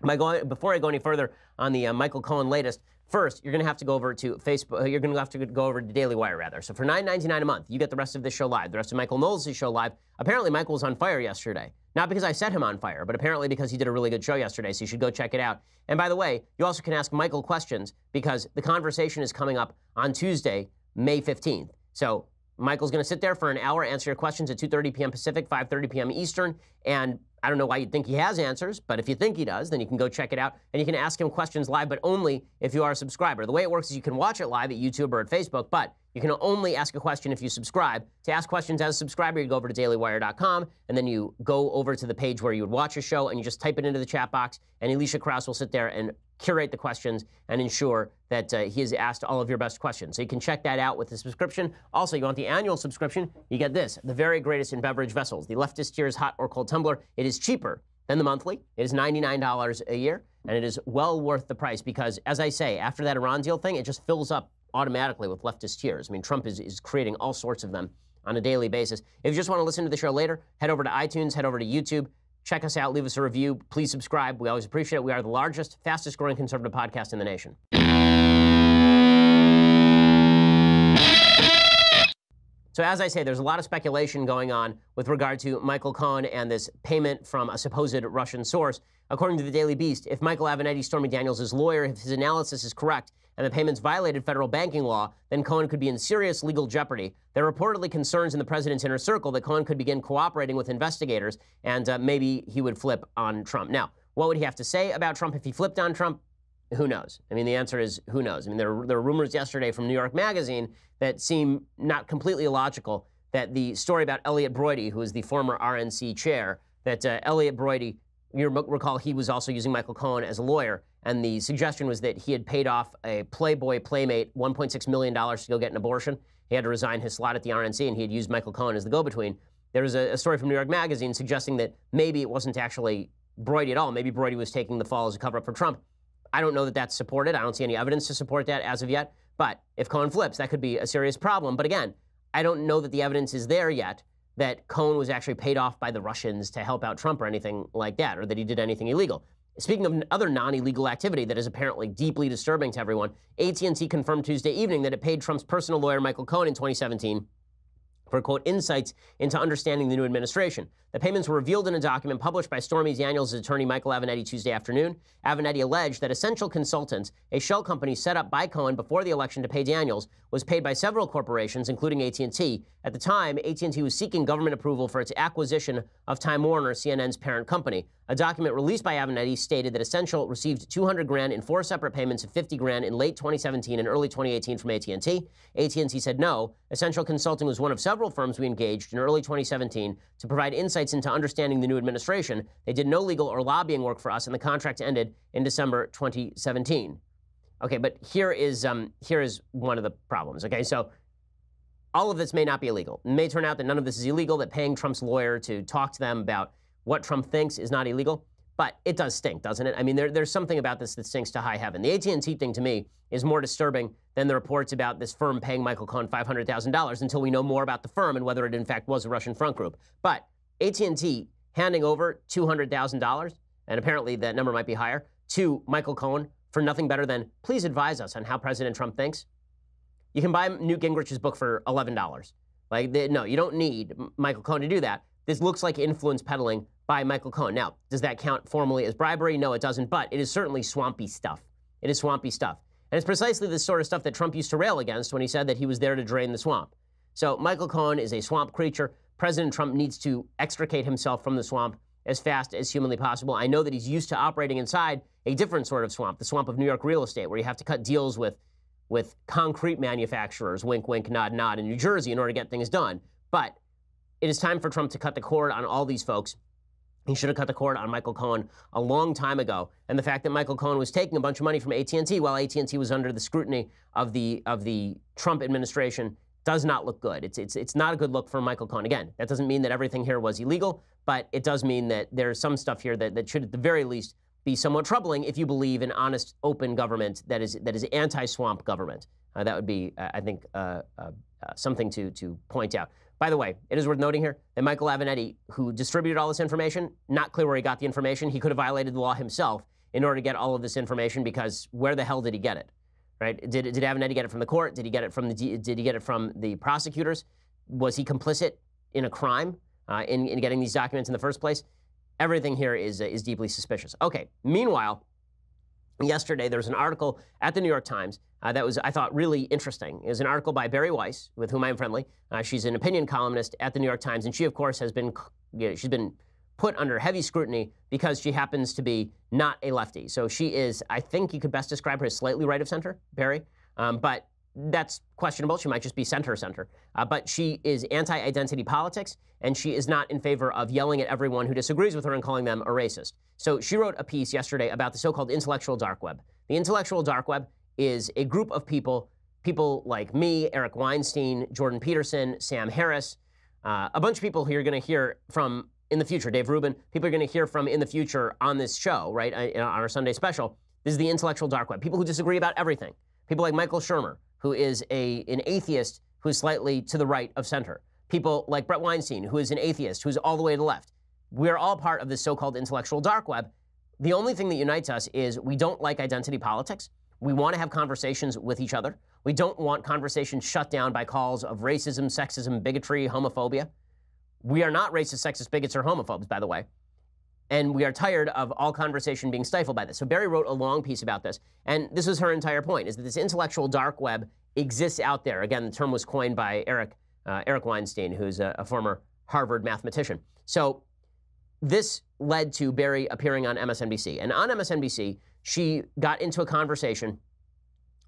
before I go any further on the Michael Cohen latest, first, you're going to have to go over to Facebook. You're going to have to go over to Daily Wire, rather. So for $9.99 a month, you get the rest of this show live, the rest of Michael Knowles' show live. Apparently, Michael was on fire yesterday. Not because I set him on fire, but apparently because he did a really good show yesterday, so you should go check it out. And by the way, you also can ask Michael questions because the conversation is coming up on Tuesday, May 15th. So Michael's going to sit there for an hour, answer your questions at 2:30 p.m. Pacific, 5:30 p.m. Eastern, and I don't know why you'd think he has answers, but if you think he does, then you can go check it out, and you can ask him questions live, but only if you are a subscriber. The way it works is you can watch it live at YouTube or at Facebook, but you can only ask a question if you subscribe. To ask questions as a subscriber, you go over to dailywire.com, and then you go over to the page where you would watch a show, and you just type it into the chat box, and Alicia Krause will sit there and curate the questions and ensure that he has asked all of your best questions. So you can check that out with the subscription. Also, you want the annual subscription, you get this, the very greatest in beverage vessels, the Leftist Tears Hot or Cold Tumbler. It is cheaper than the monthly. It is $99 a year, and it is well worth the price because, as I say, after that Iran deal thing, it just fills up automatically with leftist tears. I mean, Trump is creating all sorts of them on a daily basis. If you just want to listen to the show later, head over to iTunes, head over to YouTube, check us out, leave us a review. Please subscribe. We always appreciate it. We are the largest, fastest growing conservative podcast in the nation. So as I say, there's a lot of speculation going on with regard to Michael Cohen and this payment from a supposed Russian source. According to the Daily Beast, if Michael Avenatti, Stormy Daniels' lawyer, if his analysis is correct and the payments violated federal banking law, then Cohen could be in serious legal jeopardy. There are reportedly concerns in the president's inner circle that Cohen could begin cooperating with investigators and maybe he would flip on Trump. Now, what would he have to say about Trump if he flipped on Trump? Who knows? I mean, the answer is who knows? I mean, there were rumors yesterday from New York Magazine that seem not completely illogical, that the story about Elliot Broidy, who is the former RNC chair, that Elliot Broidy, you recall he was also using Michael Cohen as a lawyer, and the suggestion was that he had paid off a Playboy playmate $1.6 million to go get an abortion. He had to resign his slot at the RNC, and he had used Michael Cohen as the go-between. There was a story from New York Magazine suggesting that maybe it wasn't actually Broidy at all. Maybe Broidy was taking the fall as a cover-up for Trump. I don't know that that's supported. I don't see any evidence to support that as of yet. But if Cohen flips, that could be a serious problem. But again, I don't know that the evidence is there yet that Cohen was actually paid off by the Russians to help out Trump or anything like that, or that he did anything illegal. Speaking of other non-illegal activity that is apparently deeply disturbing to everyone, AT&T confirmed Tuesday evening that it paid Trump's personal lawyer, Michael Cohen, in 2017 for, quote, insights into understanding the new administration. The payments were revealed in a document published by Stormy Daniels' attorney, Michael Avenatti, Tuesday afternoon. Avenatti alleged that Essential Consultants, a shell company set up by Cohen before the election to pay Daniels, was paid by several corporations, including AT&T. At the time, AT&T was seeking government approval for its acquisition of Time Warner, CNN's parent company. A document released by Avenatti stated that Essential received $200,000 in 4 separate payments of $50,000 in late 2017 and early 2018 from AT&T. AT&T said no. Essential Consulting was one of several firms we engaged in early 2017 to provide insights into understanding the new administration. They did no legal or lobbying work for us, and the contract ended in December 2017. Okay, but here is one of the problems. Okay, so all of this may not be illegal. It may turn out that none of this is illegal, that paying Trump's lawyer to talk to them about what Trump thinks is not illegal, but it does stink, doesn't it? I mean, there's something about this that stinks to high heaven. The AT&T thing, to me, is more disturbing than the reports about this firm paying Michael Cohen $500,000 until we know more about the firm and whether it in fact was a Russian front group. But AT&T handing over $200,000, and apparently that number might be higher, to Michael Cohen for nothing better than, please advise us on how President Trump thinks. You can buy Newt Gingrich's book for $11. No, you don't need Michael Cohen to do that. This looks like influence peddling by Michael Cohen. Now, does that count formally as bribery? No, it doesn't, but it is certainly swampy stuff. It is swampy stuff. And it's precisely this sort of stuff that Trump used to rail against when he said that he was there to drain the swamp. So Michael Cohen is a swamp creature. President Trump needs to extricate himself from the swamp as fast as humanly possible. I know that he's used to operating inside a different sort of swamp, the swamp of New York real estate, where you have to cut deals with concrete manufacturers, wink, wink, nod, nod, in New Jersey in order to get things done. But it is time for Trump to cut the cord on all these folks. He should have cut the cord on Michael Cohen a long time ago. And the fact that Michael Cohen was taking a bunch of money from AT&T while AT&T was under the scrutiny of the Trump administration does not look good. It's not a good look for Michael Cohen. Again, that doesn't mean that everything here was illegal, but it does mean that there's some stuff here that should at the very least be somewhat troubling if you believe in honest, open government that is anti-swamp government. That would be, I think, something to point out. By the way, it is worth noting here that Michael Avenatti, who distributed all this information, not clear where he got the information. He could have violated the law himself in order to get all of this information, because where the hell did he get it? Right? Did Avenatti get it from the court? Did he get it from the prosecutors? Was he complicit in a crime in getting these documents in the first place? Everything here is deeply suspicious. Okay. Meanwhile, yesterday there was an article at the New York Times that was, I thought, really interesting. It was an article by Barry Weiss, with whom I'm friendly. She's an opinion columnist at the New York Times, and she, of course, has been she's been put under heavy scrutiny because she happens to be not a lefty. So she is, I think you could best describe her as slightly right of center, Barry, but that's questionable. She might just be center. But she is anti-identity politics, and she is not in favor of yelling at everyone who disagrees with her and calling them a racist. So she wrote a piece yesterday about the so-called intellectual dark web. The intellectual dark web is a group of people like me, Eric Weinstein, Jordan Peterson, Sam Harris, a bunch of people who you're going to hear from in the future, Dave Rubin, people are going to hear from in the future on this show, right, on our Sunday special. This is the intellectual dark web. People who disagree about everything. People like Michael Shermer, who is an atheist who's slightly to the right of center. People like Brett Weinstein, who is an atheist, who's all the way to the left. We're all part of this so-called intellectual dark web. The only thing that unites us is we don't like identity politics. We want to have conversations with each other. We don't want conversations shut down by calls of racism, sexism, bigotry, homophobia. We are not racist, sexist, bigots, or homophobes, by the way. And we are tired of all conversation being stifled by this. So Barry wrote a long piece about this. And this was her entire point, is that this intellectual dark web exists out there. Again, the term was coined by Eric Weinstein, who's a former Harvard mathematician. So this led to Barry appearing on MSNBC. And on MSNBC, she got into a conversation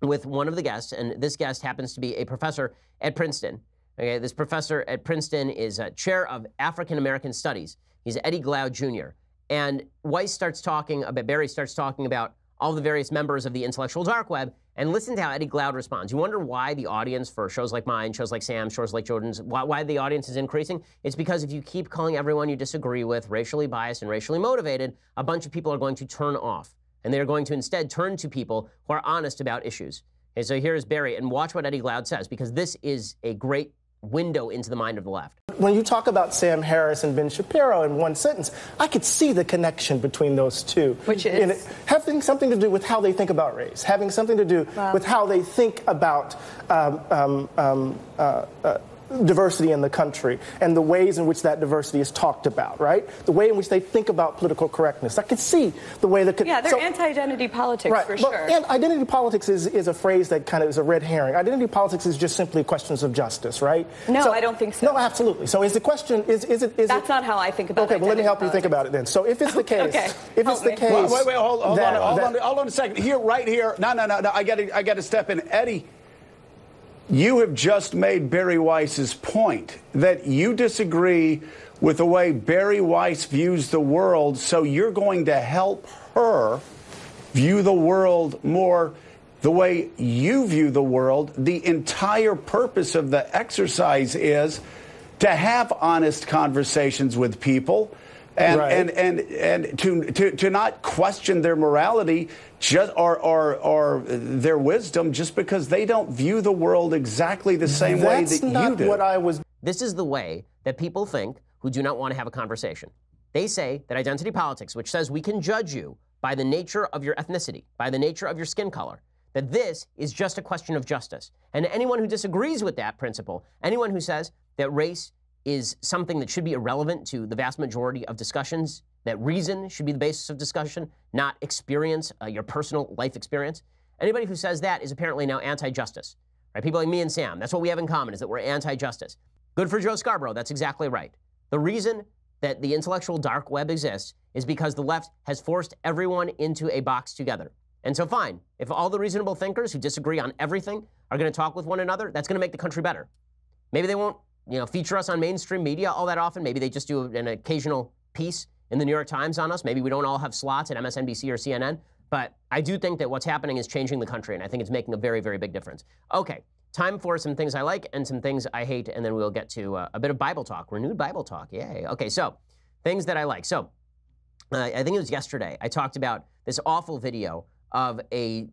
with one of the guests, and this guest happens to be a professor at Princeton. Okay, this professor at Princeton is chair of African American Studies. He's Eddie Glaude Jr. And Barry starts talking about all the various members of the intellectual dark web, and listen to how Eddie Glaude responds. You wonder why the audience for shows like mine, shows like Sam, shows like Jordan's, why the audience is increasing? It's because if you keep calling everyone you disagree with racially biased and racially motivated, a bunch of people are going to turn off. And they're going to instead turn to people who are honest about issues. Okay, so here's Barry, and watch what Eddie Glaude says, because this is a great window into the mind of the left. When you talk about Sam Harris and Ben Shapiro in one sentence, I could see the connection between those two. Which is? Having something to do with how they think about race, having something to do with how they think about diversity in the country and the ways in which that diversity is talked about, right? The way in which they think about political correctness. I could see the way that... Yeah, they're anti-identity politics, right, for sure. And identity politics is a phrase that kind of is a red herring. Identity politics is just simply questions of justice, right? No, I don't think so. No, absolutely. So is the question, is it... That's not how I think about it. Okay, well, let me help you think about it then. So if it's the case... Okay, if it's the case... Wait, hold on a second. Here, right here. No, I got to step in. Eddie, you have just made Barry Weiss's point that you disagree with the way Barry Weiss views the world, so you're going to help her view the world more the way you view the world. The entire purpose of the exercise is to have honest conversations with people and to not question their morality or their wisdom just because they don't view the world exactly the same way that you do. That's not what I was... This is the way that people think who do not want to have a conversation. They say that identity politics, which says we can judge you by the nature of your ethnicity, by the nature of your skin color, that this is just a question of justice. And anyone who disagrees with that principle, anyone who says that race is something that should be irrelevant to the vast majority of discussions, that reason should be the basis of discussion, not experience, your personal life experience. Anybody who says that is apparently now anti-justice. Right? People like me and Sam, that's what we have in common, is that we're anti-justice. Good for Joe Scarborough, that's exactly right. The reason that the intellectual dark web exists is because the left has forced everyone into a box together. And so fine, if all the reasonable thinkers who disagree on everything are going to talk with one another, that's going to make the country better. Maybe they won't feature us on mainstream media all that often. Maybe they just do an occasional piece in the New York Times on us. Maybe we don't all have slots at MSNBC or CNN. But I do think that what's happening is changing the country, and I think it's making a very, very big difference. Okay, time for some things I like and some things I hate, and then we'll get to a bit of Bible talk, renewed Bible talk. Yay. Okay, so things that I like. So I think it was yesterday, I talked about this awful video of a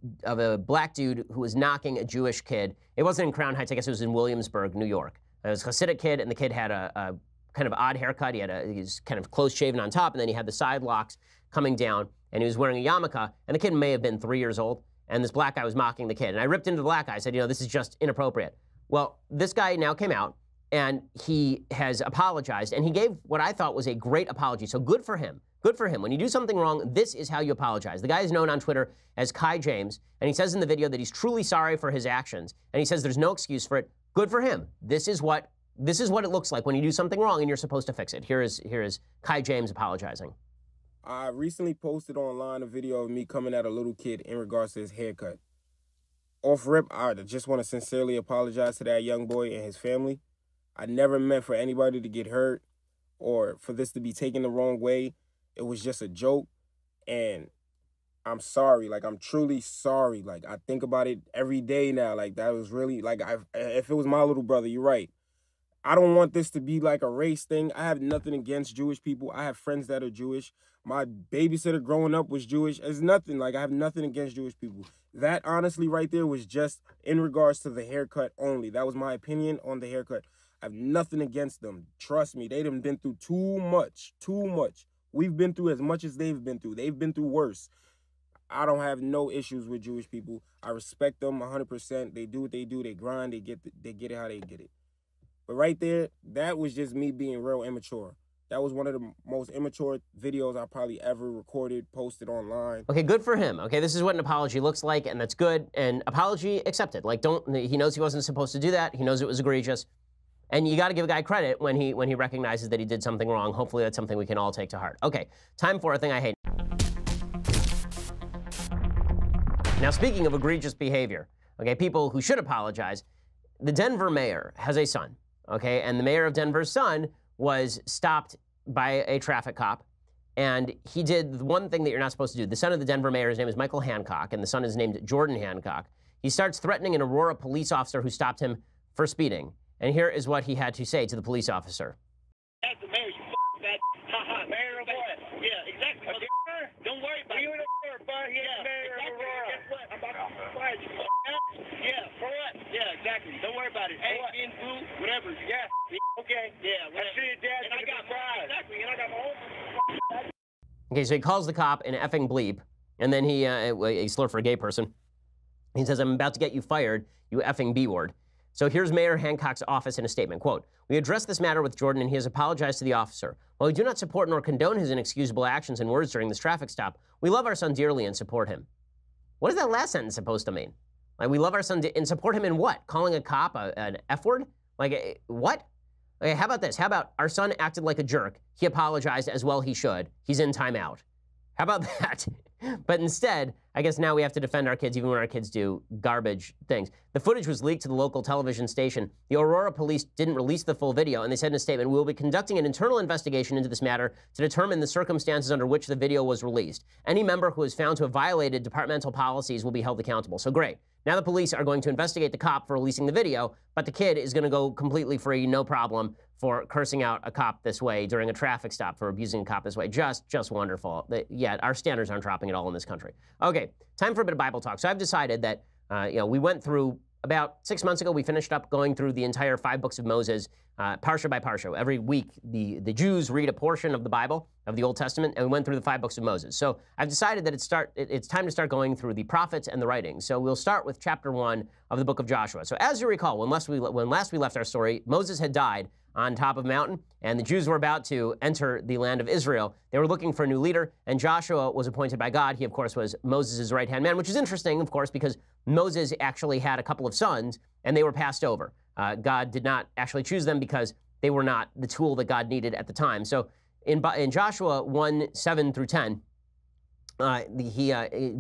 black dude who was knocking a Jewish kid. It wasn't in Crown Heights, I guess it was in Williamsburg, New York. It was a Hasidic kid, and the kid had a kind of odd haircut. He was kind of close shaven on top, and then he had the side locks coming down, and he was wearing a yarmulke, and the kid may have been 3 years old, and this black guy was mocking the kid. And I ripped into the black guy. I said, this is just inappropriate. Well, this guy now came out, and he has apologized, and he gave what I thought was a great apology. So good for him. Good for him. When you do something wrong, this is how you apologize. The guy is known on Twitter as Kai James, and he says in the video that he's truly sorry for his actions, and he says there's no excuse for it. Good for him. This is what it looks like when you do something wrong and you're supposed to fix it. Here is Kai James apologizing. I recently posted online a video of me coming at a little kid in regards to his haircut. Off rip, I just want to sincerely apologize to that young boy and his family. I never meant for anybody to get hurt or for this to be taken the wrong way. It was just a joke, and I'm sorry. Like, I'm truly sorry. Like, I think about it every day now. Like, that was really, like, if it was my little brother, you're right. I don't want this to be like a race thing. I have nothing against Jewish people. I have friends that are Jewish. My babysitter growing up was Jewish. It's nothing. Like, I have nothing against Jewish people. That, honestly, right there was just in regards to the haircut only. That was my opinion on the haircut. I have nothing against them. Trust me, they done been through too much. Too much. We've been through as much as they've been through. They've been through worse. I don't have no issues with Jewish people. I respect them 100%. They do what they do. They grind. They get it how they get it. But right there, that was just me being real immature. That was one of the most immature videos I probably ever recorded, posted online. Okay, good for him. Okay, this is what an apology looks like, and that's good. And apology accepted. Like, he knows he wasn't supposed to do that. He knows it was egregious. And you got to give a guy credit when he recognizes that he did something wrong. Hopefully that's something we can all take to heart. Okay, time for a thing I hate. Now, speaking of egregious behavior, okay, people who should apologize, the Denver mayor has a son. Okay, and the mayor of Denver's son was stopped by a traffic cop, and he did the one thing that you're not supposed to do. The son of the Denver mayor, his name is Michael Hancock, and the son is named Jordan Hancock. He starts threatening an Aurora police officer who stopped him for speeding. And here is what he had to say to the police officer. That's the mayor, you that haha, mayor of what? Yeah, exactly. Okay. Don't worry about it. You in Aurora, bud. Yeah, mayor of Aurora. Guess what? I'm about to fire you. Yeah, for what? Yeah, exactly. Don't worry about it. Hey, in blue, whatever. Yeah. Okay. Yeah, whatever. I see your dad. And I got my exactly. And I got my own. Okay, so he calls the cop an effing bleep, and then he slur for a gay person. He says, "I'm about to get you fired, you effing B-word." So here's Mayor Hancock's office in a statement, quote, "We addressed this matter with Jordan and he has apologized to the officer. While we do not support nor condone his inexcusable actions and words during this traffic stop, we love our son dearly and support him." What is that last sentence supposed to mean? Like, we love our son and support him in what? Calling a cop an F word? Like, what? Okay, how about this? How about our son acted like a jerk. He apologized as well he should. He's in timeout. How about that? But instead, I guess now we have to defend our kids even when our kids do garbage things. The footage was leaked to the local television station. The Aurora police didn't release the full video, and they said in a statement, "We will be conducting an internal investigation into this matter to determine the circumstances under which the video was released. Any member who is found to have violated departmental policies will be held accountable." So great. Now the police are going to investigate the cop for releasing the video, but the kid is going to go completely free, no problem, for cursing out a cop this way during a traffic stop, for abusing a cop this way. Just wonderful. Yeah, our standards aren't dropping at all in this country. Okay, time for a bit of Bible talk. So I've decided that, we went through, about 6 months ago, we finished up going through the entire 5 books of Moses, parsha by parsha. Every week, the Jews read a portion of the Bible, of the Old Testament, and we went through the 5 books of Moses. So I've decided that it's time to start going through the prophets and the writings. So we'll start with chapter 1 of the book of Joshua. So as you recall, when last we left our story, Moses had died on top of a mountain, and the Jews were about to enter the land of Israel. They were looking for a new leader, and Joshua was appointed by God. He, of course, was Moses' right-hand man, which is interesting, of course, because Moses actually had a couple of sons, and they were passed over. God did not actually choose them because they were not the tool that God needed at the time. So in Joshua 1:7 through 10,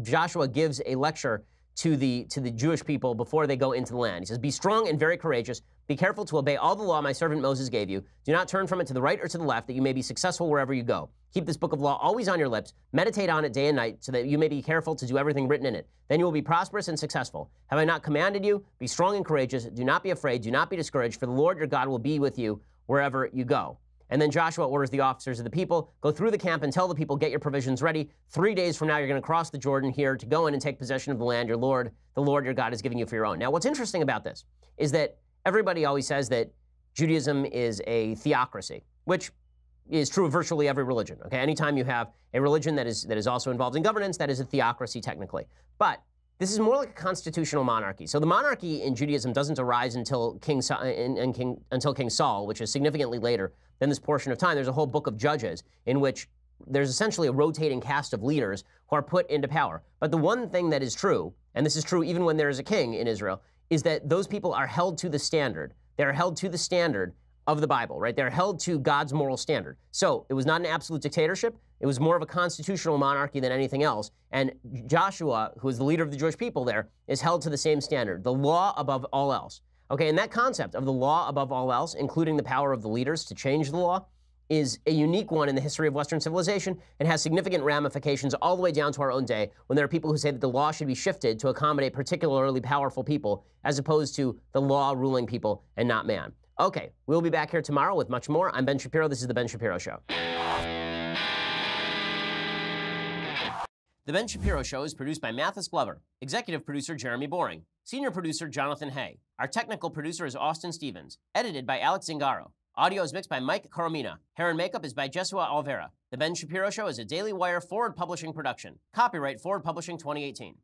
Joshua gives a lecture to the Jewish people before they go into the land. He says, "Be strong and very courageous. Be careful to obey all the law my servant Moses gave you. Do not turn from it to the right or to the left, that you may be successful wherever you go. Keep this book of law always on your lips. Meditate on it day and night, so that you may be careful to do everything written in it. Then you will be prosperous and successful. Have I not commanded you? Be strong and courageous. Do not be afraid. Do not be discouraged, for the Lord your God will be with you wherever you go." And then Joshua orders the officers of the people, "Go through the camp and tell the people, get your provisions ready. 3 days from now, you're going to cross the Jordan here to go in and take possession of the land the Lord your God is giving you for your own." Now, what's interesting about this is that everybody always says that Judaism is a theocracy, which is true of virtually every religion. Okay, anytime you have a religion that is also involved in governance, that is a theocracy technically. But this is more like a constitutional monarchy. So the monarchy in Judaism doesn't arise until King Saul, which is significantly later than this portion of time. There's a whole book of Judges in which there's essentially a rotating cast of leaders who are put into power. But the one thing that is true, and this is true even when there is a king in Israel, is that those people are held to the standard. They're held to the standard of the Bible, right? They're held to God's moral standard. So it was not an absolute dictatorship. It was more of a constitutional monarchy than anything else. And Joshua, who is the leader of the Jewish people there, is held to the same standard, the law above all else. Okay, and that concept of the law above all else, including the power of the leaders to change the law, is a unique one in the history of Western civilization and has significant ramifications all the way down to our own day, when there are people who say that the law should be shifted to accommodate particularly powerful people as opposed to the law ruling people and not man. Okay, we'll be back here tomorrow with much more. I'm Ben Shapiro. This is The Ben Shapiro Show. The Ben Shapiro Show is produced by Mathis Glover, executive producer Jeremy Boring, senior producer Jonathan Hay. Our technical producer is Austin Stevens, edited by Alex Zingaro. Audio is mixed by Mike Coromina. Hair and makeup is by Jesua Alvera. The Ben Shapiro Show is a Daily Wire Forward Publishing production. Copyright Forward Publishing 2018.